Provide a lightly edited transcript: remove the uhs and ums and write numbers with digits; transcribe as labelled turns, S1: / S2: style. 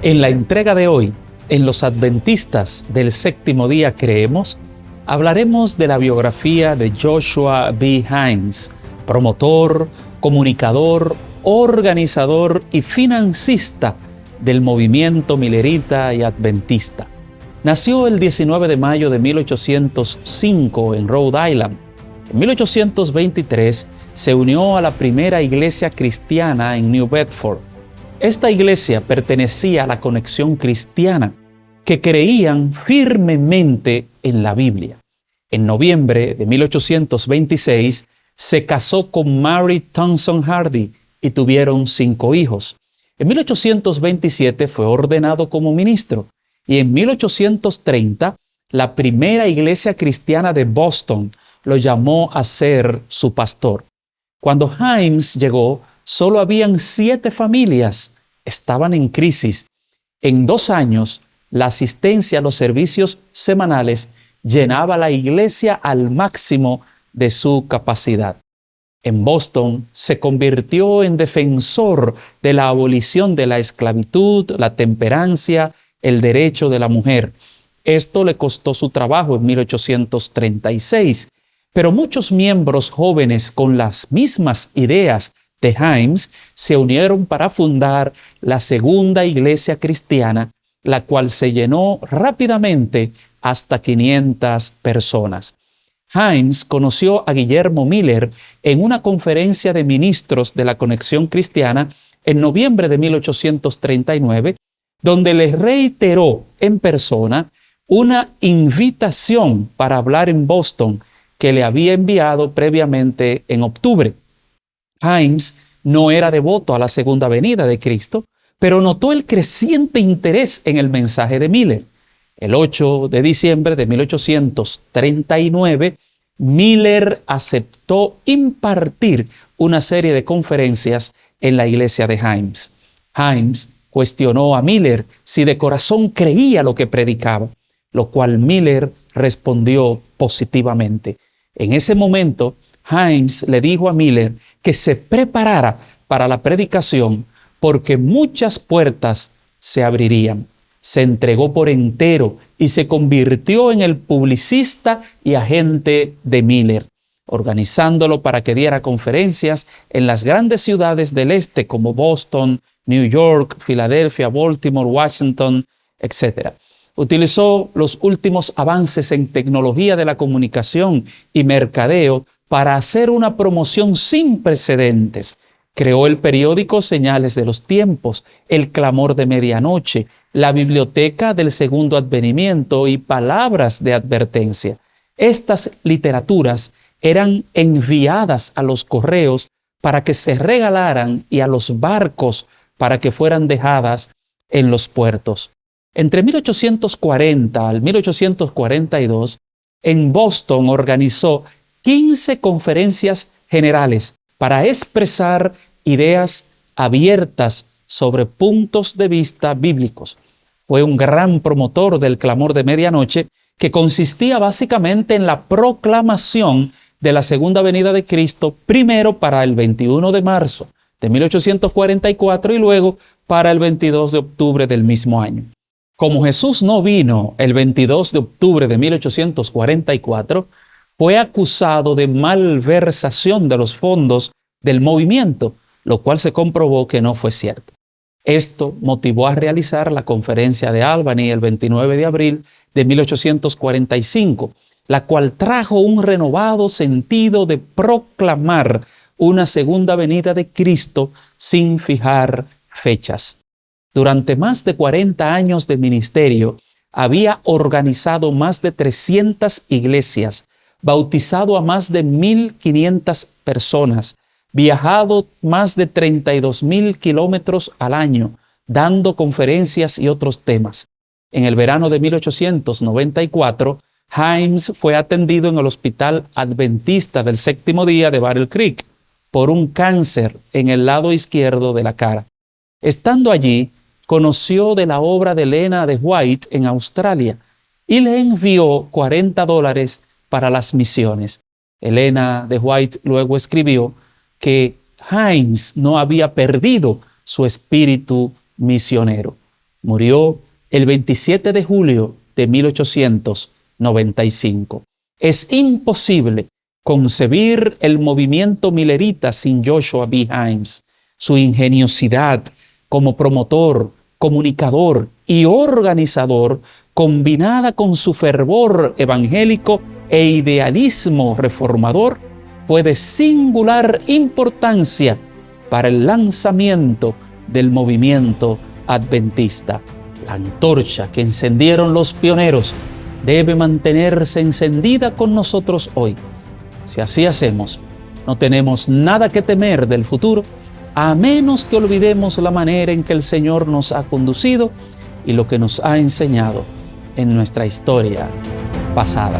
S1: En la entrega de hoy, en Los Adventistas del Séptimo Día Creemos, hablaremos de la biografía de Joshua B. Himes, promotor, comunicador, organizador y financista del movimiento milerita y adventista. Nació el 19 de mayo de 1805 en Rhode Island. En 1823 se unió a la primera iglesia cristiana en New Bedford. Esta iglesia pertenecía a la Conexión Cristiana, que creían firmemente en la Biblia. En noviembre de 1826 se casó con Mary Thompson Hardy y tuvieron 5 hijos. En 1827 fue ordenado como ministro y en 1830 la primera iglesia cristiana de Boston lo llamó a ser su pastor. Cuando Himes llegó, solo habían 7 familias. Estaban en crisis. En 2 años, la asistencia a los servicios semanales llenaba la iglesia al máximo de su capacidad. En Boston se convirtió en defensor de la abolición de la esclavitud, la temperancia, el derecho de la mujer. Esto le costó su trabajo en 1836, pero muchos miembros jóvenes con las mismas ideas de Himes se unieron para fundar la segunda iglesia cristiana, la cual se llenó rápidamente hasta 500 personas. Himes conoció a Guillermo Miller en una conferencia de ministros de la Conexión Cristiana en noviembre de 1839, donde le reiteró en persona una invitación para hablar en Boston que le había enviado previamente en octubre. Himes no era devoto a la segunda venida de Cristo, pero notó el creciente interés en el mensaje de Miller. El 8 de diciembre de 1839, Miller aceptó impartir una serie de conferencias en la iglesia de Himes. Himes cuestionó a Miller si de corazón creía lo que predicaba, lo cual Miller respondió positivamente. En ese momento, Himes le dijo a Miller que se preparara para la predicación porque muchas puertas se abrirían. Se entregó por entero y se convirtió en el publicista y agente de Miller, organizándolo para que diera conferencias en las grandes ciudades del este como Boston, New York, Filadelfia, Baltimore, Washington, etc. Utilizó los últimos avances en tecnología de la comunicación y mercadeo para hacer una promoción sin precedentes. Creó el periódico Señales de los Tiempos, El Clamor de Medianoche, la Biblioteca del Segundo Advenimiento y Palabras de Advertencia. Estas literaturas eran enviadas a los correos para que se regalaran y a los barcos para que fueran dejadas en los puertos. Entre 1840 al 1842, en Boston organizó 15 conferencias generales para expresar ideas abiertas sobre puntos de vista bíblicos. Fue un gran promotor del Clamor de Medianoche, que consistía básicamente en la proclamación de la segunda venida de Cristo, primero para el 21 de marzo de 1844 y luego para el 22 de octubre del mismo año. Como Jesús no vino el 22 de octubre de 1844, fue acusado de malversación de los fondos del movimiento, lo cual se comprobó que no fue cierto. Esto motivó a realizar la conferencia de Albany el 29 de abril de 1845, la cual trajo un renovado sentido de proclamar una segunda venida de Cristo sin fijar fechas. Durante más de 40 años de ministerio, había organizado más de 300 iglesias, bautizado a más de 1,500 personas, viajado más de 32,000 kilómetros al año, dando conferencias y otros temas. En el verano de 1894, Himes fue atendido en el Hospital Adventista del Séptimo Día de Battle Creek por un cáncer en el lado izquierdo de la cara. Estando allí, conoció de la obra de Elena de White en Australia y le envió $40 para las misiones. Elena de White luego escribió que Himes no había perdido su espíritu misionero. Murió el 27 de julio de 1895. Es imposible concebir el movimiento millerita sin Joshua B. Himes. Su ingeniosidad como promotor, comunicador y organizador, combinada con su fervor evangélico e idealismo reformador, fue de singular importancia para el lanzamiento del movimiento adventista. La antorcha que encendieron los pioneros debe mantenerse encendida con nosotros hoy. Si así hacemos, no tenemos nada que temer del futuro, a menos que olvidemos la manera en que el Señor nos ha conducido y lo que nos ha enseñado en nuestra historia pasada.